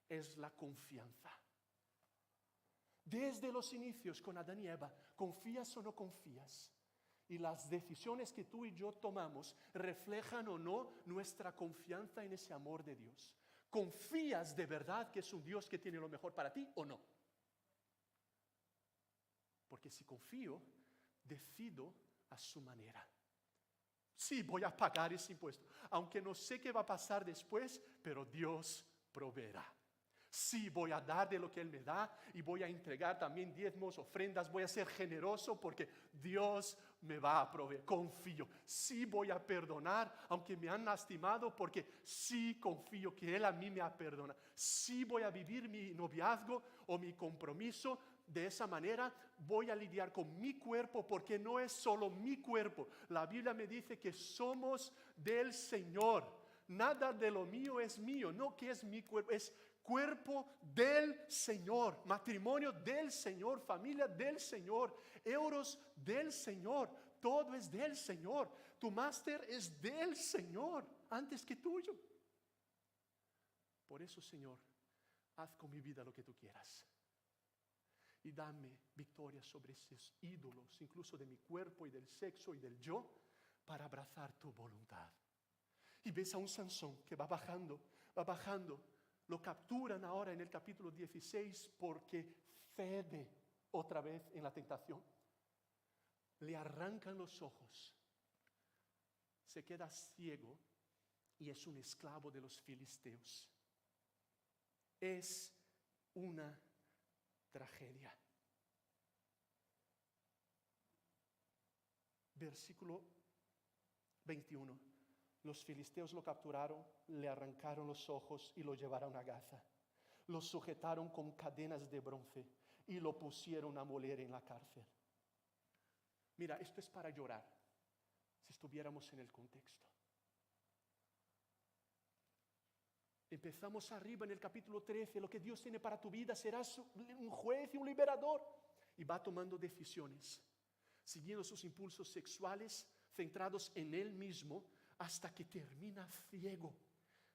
es la confianza. Desde los inicios con Adán y Eva, ¿confías o no confías? Y las decisiones que tú y yo tomamos reflejan o no nuestra confianza en ese amor de Dios. ¿Confías de verdad que es un Dios que tiene lo mejor para ti o no? Porque si confío, decido a su manera. Sí, voy a pagar ese impuesto, aunque no sé qué va a pasar después, pero Dios proveerá. Sí, voy a dar de lo que Él me da y voy a entregar también diezmos, ofrendas, voy a ser generoso porque Dios me va a proveer. Confío. Sí, voy a perdonar aunque me han lastimado porque sí confío que Él a mí me ha perdonado. Sí voy a vivir mi noviazgo o mi compromiso de esa manera. Voy a lidiar con mi cuerpo porque no es solo mi cuerpo. La Biblia me dice que somos del Señor. Nada de lo mío es mío, no que es mi cuerpo, es cuerpo del Señor, matrimonio del Señor, familia del Señor, euros del Señor, todo es del Señor. Tu máster es del Señor antes que tuyo. Por eso, Señor, haz con mi vida lo que tú quieras. Y dame victoria sobre esos ídolos, incluso de mi cuerpo y del sexo y del yo, para abrazar tu voluntad. Y ves a un Sansón que va bajando. Lo capturan ahora en el capítulo 16 porque cede otra vez en la tentación. Le arrancan los ojos. Se queda ciego y es un esclavo de los filisteos. Es una tragedia. Versículo 21. Los filisteos lo capturaron, le arrancaron los ojos y lo llevaron a Gaza. Lo sujetaron con cadenas de bronce y lo pusieron a moler en la cárcel. Mira, esto es para llorar, si estuviéramos en el contexto. Empezamos arriba en el capítulo 13, lo que Dios tiene para tu vida, serás un juez y un liberador. Y va tomando decisiones, siguiendo sus impulsos sexuales, centrados en él mismo, hasta que termina ciego,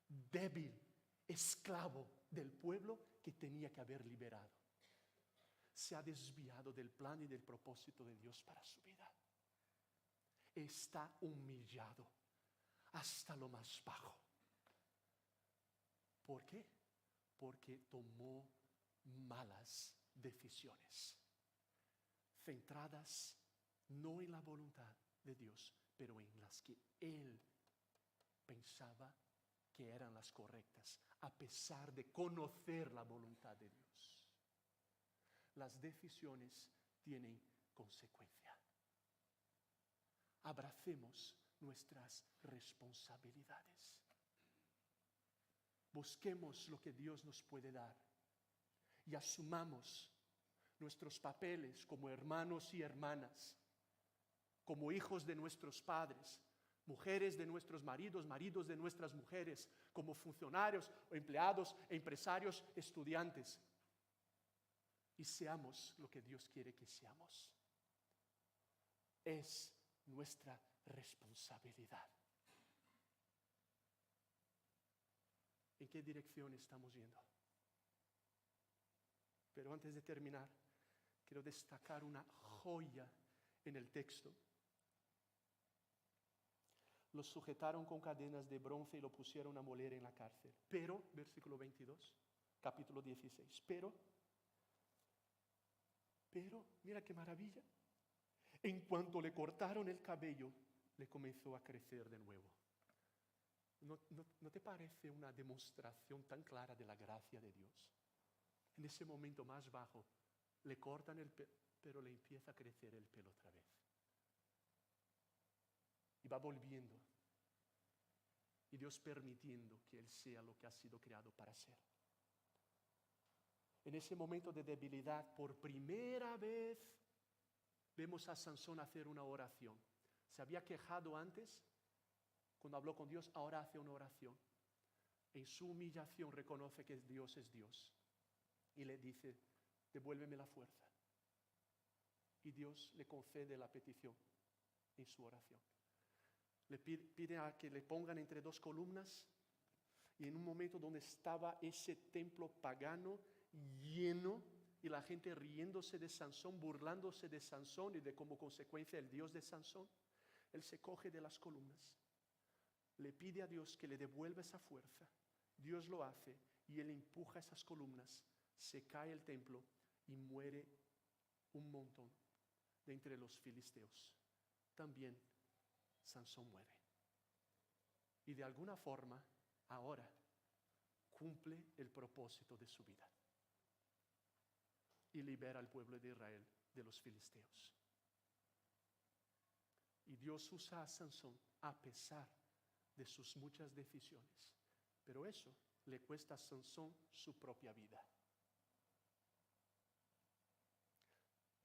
débil, esclavo del pueblo que tenía que haber liberado. Se ha desviado del plan y del propósito de Dios para su vida. Está humillado hasta lo más bajo. ¿Por qué? Porque tomó malas decisiones, centradas no en la voluntad de Dios, pero en las que él pensaba que eran las correctas, a pesar de conocer la voluntad de Dios. Las decisiones tienen consecuencia. Abracemos nuestras responsabilidades. Busquemos lo que Dios nos puede dar y asumamos nuestros papeles como hermanos y hermanas, como hijos de nuestros padres, mujeres de nuestros maridos, maridos de nuestras mujeres, como funcionarios o empleados, empresarios, estudiantes. Y seamos lo que Dios quiere que seamos. Es nuestra responsabilidad. ¿En qué dirección estamos yendo? Pero antes de terminar, quiero destacar una joya en el texto. Lo sujetaron con cadenas de bronce y lo pusieron a moler en la cárcel. Pero, versículo 22, capítulo 16, pero, mira qué maravilla. En cuanto le cortaron el cabello, le comenzó a crecer de nuevo. ¿No te parece una demostración tan clara de la gracia de Dios? En ese momento más bajo, le cortan el pelo, pero le empieza a crecer el pelo otra vez. Y va volviendo. Y Dios permitiendo que Él sea lo que ha sido creado para ser. En ese momento de debilidad, por primera vez, vemos a Sansón hacer una oración. Se había quejado antes, Cuando habló con Dios, ahora hace una oración. En su humillación reconoce que Dios es Dios. Y le dice, devuélveme la fuerza. Y Dios le concede la petición en su oración. Le pide a que le pongan entre dos columnas. Y en un momento donde estaba ese templo pagano lleno y la gente riéndose de Sansón, burlándose de Sansón y de como consecuencia el Dios de Sansón, él se coge de las columnas, le pide a Dios que le devuelva esa fuerza. Dios lo hace y él empuja esas columnas, se cae el templo y muere un montón de entre los filisteos. También Sansón muere. Y de alguna forma, ahora cumple el propósito de su vida y libera al pueblo de Israel de los filisteos. Y Dios usa a Sansón a pesar de sus muchas decisiones, pero eso le cuesta a Sansón su propia vida.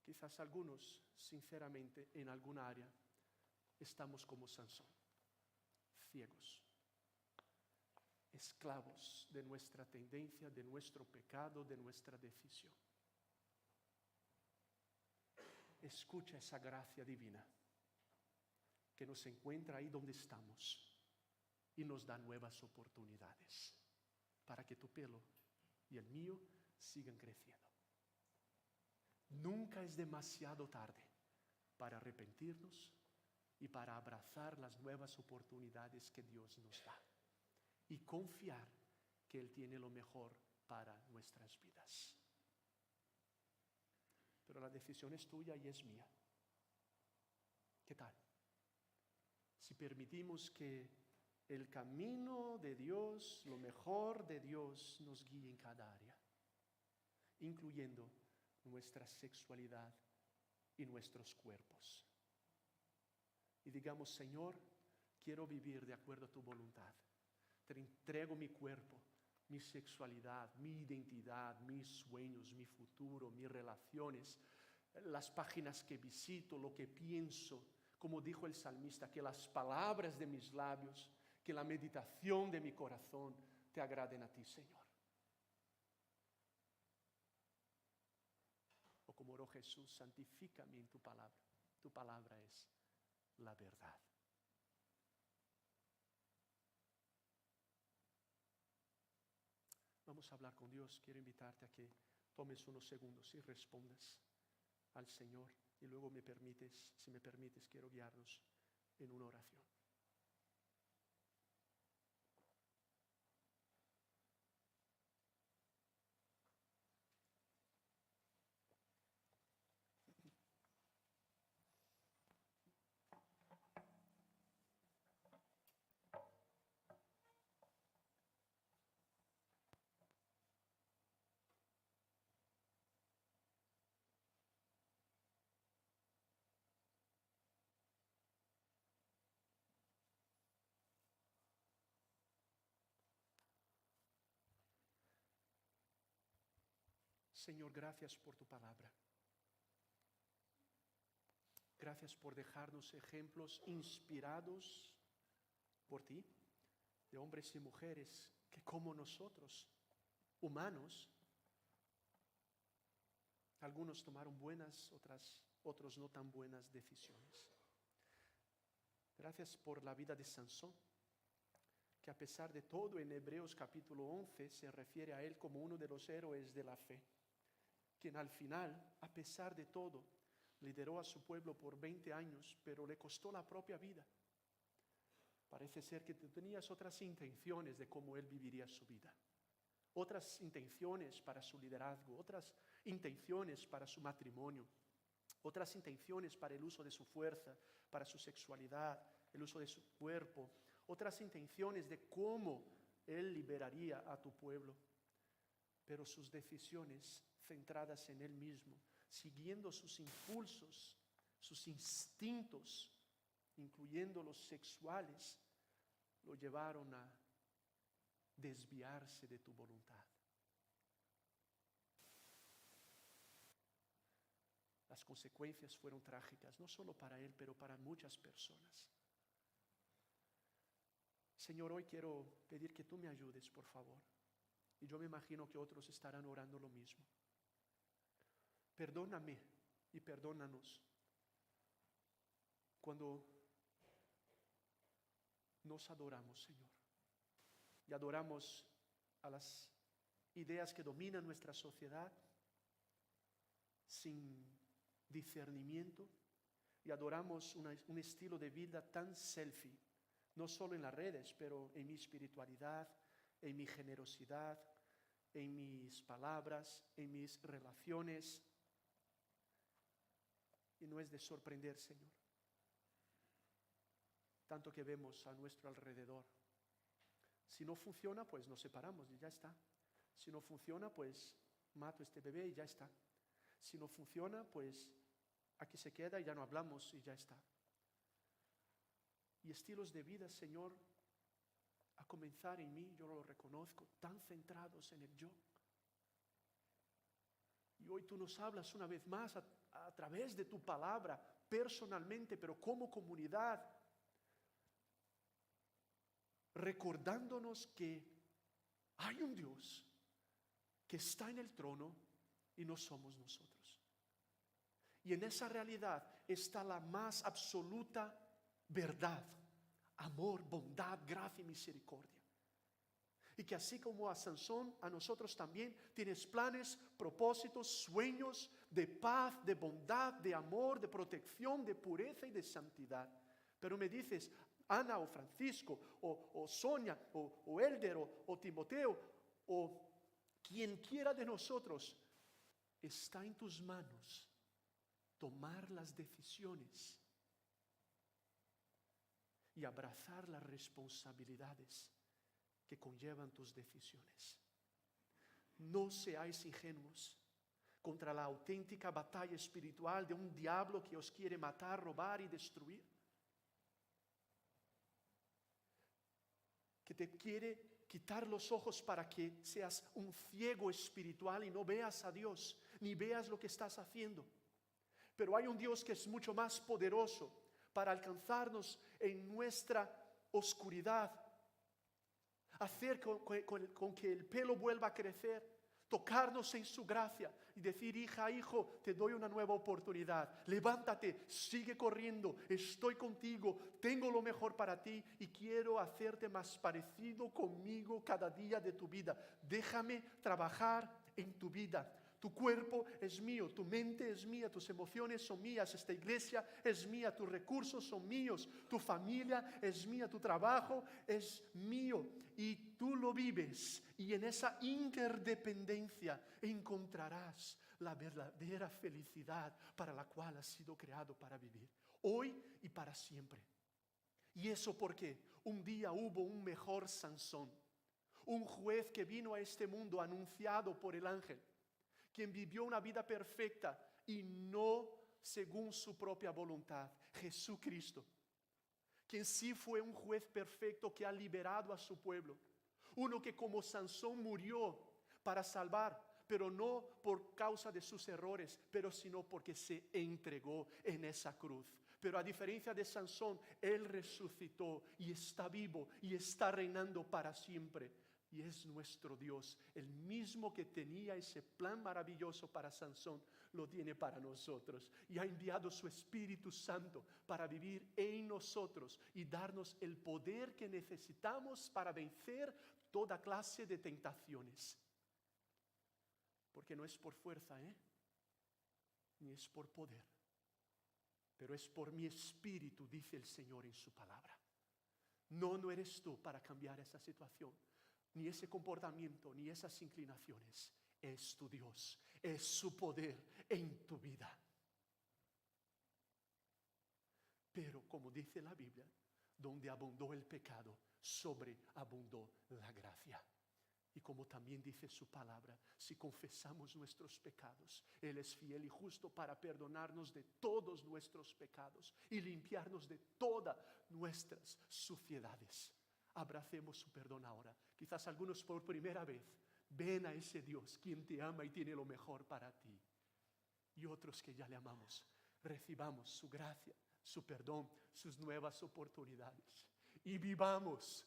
Quizás algunos, sinceramente, en alguna área estamos como Sansón, ciegos, esclavos de nuestra tendencia, de nuestro pecado, de nuestra decisión. Escucha esa gracia divina que nos encuentra ahí donde estamos y nos da nuevas oportunidades para que tu pelo y el mío sigan creciendo. Nunca es demasiado tarde para arrepentirnos y para abrazar las nuevas oportunidades que Dios nos da y confiar que Él tiene lo mejor para nuestras vidas. Pero la decisión es tuya y es mía. ¿Qué tal? Si permitimos que el camino de Dios, lo mejor de Dios, nos guíe en cada área, incluyendo nuestra sexualidad y nuestros cuerpos. Y digamos, Señor, quiero vivir de acuerdo a tu voluntad. Te entrego mi cuerpo, mi sexualidad, mi identidad, mis sueños, mi futuro, mis relaciones, las páginas que visito, lo que pienso. Como dijo el salmista, que las palabras de mis labios, que la meditación de mi corazón te agraden a ti, Señor. O como oró Jesús, santifícame en tu palabra. Tu palabra es la verdad. Vamos a hablar con Dios. Quiero invitarte a que tomes unos segundos y respondas al Señor. Y luego si me permites, quiero guiarnos en una oración. Señor, gracias por tu palabra. Gracias por dejarnos ejemplos inspirados por ti, de hombres y mujeres que como nosotros, humanos, algunos tomaron buenas, otros no tan buenas decisiones. Gracias por la vida de Sansón, que a pesar de todo en Hebreos capítulo 11 se refiere a él como uno de los héroes de la fe, quien al final, a pesar de todo, lideró a su pueblo por 20 años, pero le costó la propia vida. Parece ser que tú tenías otras intenciones de cómo él viviría su vida, otras intenciones para su liderazgo, otras intenciones para su matrimonio, otras intenciones para el uso de su fuerza, para su sexualidad, el uso de su cuerpo, otras intenciones de cómo él liberaría a tu pueblo. Pero sus decisiones centradas en él mismo, siguiendo sus impulsos, sus instintos, incluyendo los sexuales, lo llevaron a desviarse de tu voluntad. Las consecuencias fueron trágicas, no solo para él, pero para muchas personas. Señor, hoy quiero pedir que tú me ayudes, por favor. Y yo me imagino que otros estarán orando lo mismo. Perdóname y perdónanos cuando nos adoramos, Señor. Y adoramos a las ideas que dominan nuestra sociedad sin discernimiento. Y adoramos un estilo de vida tan selfie, no solo en las redes, pero en mi espiritualidad, en mi generosidad, en mis palabras, en mis relaciones. Y no es de sorprender, Señor, tanto que vemos a nuestro alrededor. Si no funciona, pues nos separamos y ya está. Si no funciona, pues mato a este bebé y ya está. Si no funciona, pues aquí se queda y ya no hablamos y ya está. Y estilos de vida, Señor, a comenzar en mí, yo lo reconozco, tan centrados en el yo. Y hoy tú nos hablas una vez más a través de tu palabra, personalmente, pero como comunidad, recordándonos que hay un Dios que está en el trono y no somos nosotros. Y en esa realidad está la más absoluta verdad, amor, bondad, gracia y misericordia. Y que así como a Sansón, a nosotros también tienes planes, propósitos, sueños de paz, de bondad, de amor, de protección, de pureza y de santidad. Pero me dices, Ana o Francisco o Sonia o Elder o Timoteo o quien quiera de nosotros, está en tus manos tomar las decisiones y abrazar las responsabilidades que conllevan tus decisiones. No seáis ingenuos contra la auténtica batalla espiritual de un diablo que os quiere matar, robar y destruir. Que te quiere quitar los ojos para que seas un ciego espiritual y no veas a Dios, ni veas lo que estás haciendo. Pero hay un Dios que es mucho más poderoso para alcanzarnos en nuestra oscuridad, hacer con que el pelo vuelva a crecer, tocarnos en su gracia y decir, hija, hijo, te doy una nueva oportunidad. Levántate, sigue corriendo, estoy contigo, tengo lo mejor para ti y quiero hacerte más parecido conmigo cada día de tu vida. Déjame trabajar en tu vida. Tu cuerpo es mío, tu mente es mía, tus emociones son mías, esta iglesia es mía, tus recursos son míos, tu familia es mía, tu trabajo es mío y tú lo vives. Y en esa interdependencia encontrarás la verdadera felicidad para la cual has sido creado para vivir, hoy y para siempre. Y eso porque un día hubo un mejor Sansón, un juez que vino a este mundo anunciado por el ángel, quien vivió una vida perfecta y no según su propia voluntad, Jesucristo, quien sí fue un juez perfecto que ha liberado a su pueblo, uno que como Sansón murió para salvar, pero no por causa de sus errores, pero sino porque se entregó en esa cruz. Pero a diferencia de Sansón, él resucitó y está vivo y está reinando para siempre. Y es nuestro Dios, el mismo que tenía ese plan maravilloso para Sansón, lo tiene para nosotros. Y ha enviado su Espíritu Santo para vivir en nosotros y darnos el poder que necesitamos para vencer toda clase de tentaciones. Porque no es por fuerza, ni es por poder, pero es por mi Espíritu, dice el Señor en su palabra. No eres tú para cambiar esa situación, ni ese comportamiento, ni esas inclinaciones. Es tu Dios, es su poder en tu vida. Pero como dice la Biblia, donde abundó el pecado, sobreabundó la gracia. Y como también dice su palabra, si confesamos nuestros pecados, Él es fiel y justo para perdonarnos de todos nuestros pecados y limpiarnos de todas nuestras suciedades. Abracemos su perdón ahora. Quizás algunos por primera vez ven a ese Dios, quien te ama y tiene lo mejor para ti. Y otros que ya le amamos, recibamos su gracia, su perdón, sus nuevas oportunidades. Y vivamos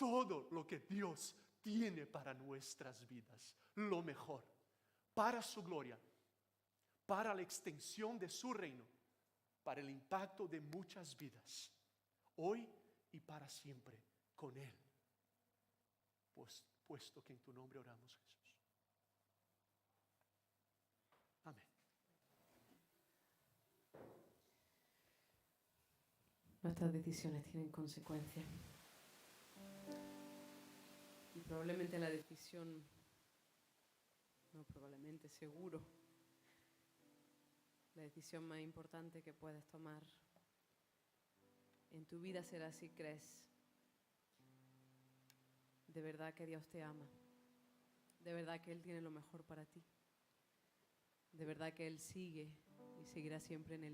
todo lo que Dios tiene para nuestras vidas, lo mejor, para su gloria, para la extensión de su reino, para el impacto de muchas vidas, hoy y para siempre con Él. Puesto que en tu nombre oramos, Jesús. Amén. Nuestras decisiones tienen consecuencias. Y probablemente la decisión, no probablemente, seguro, la decisión más importante que puedes tomar en tu vida será si crees de verdad que Dios te ama, de verdad que Él tiene lo mejor para ti, de verdad que Él sigue y seguirá siempre en el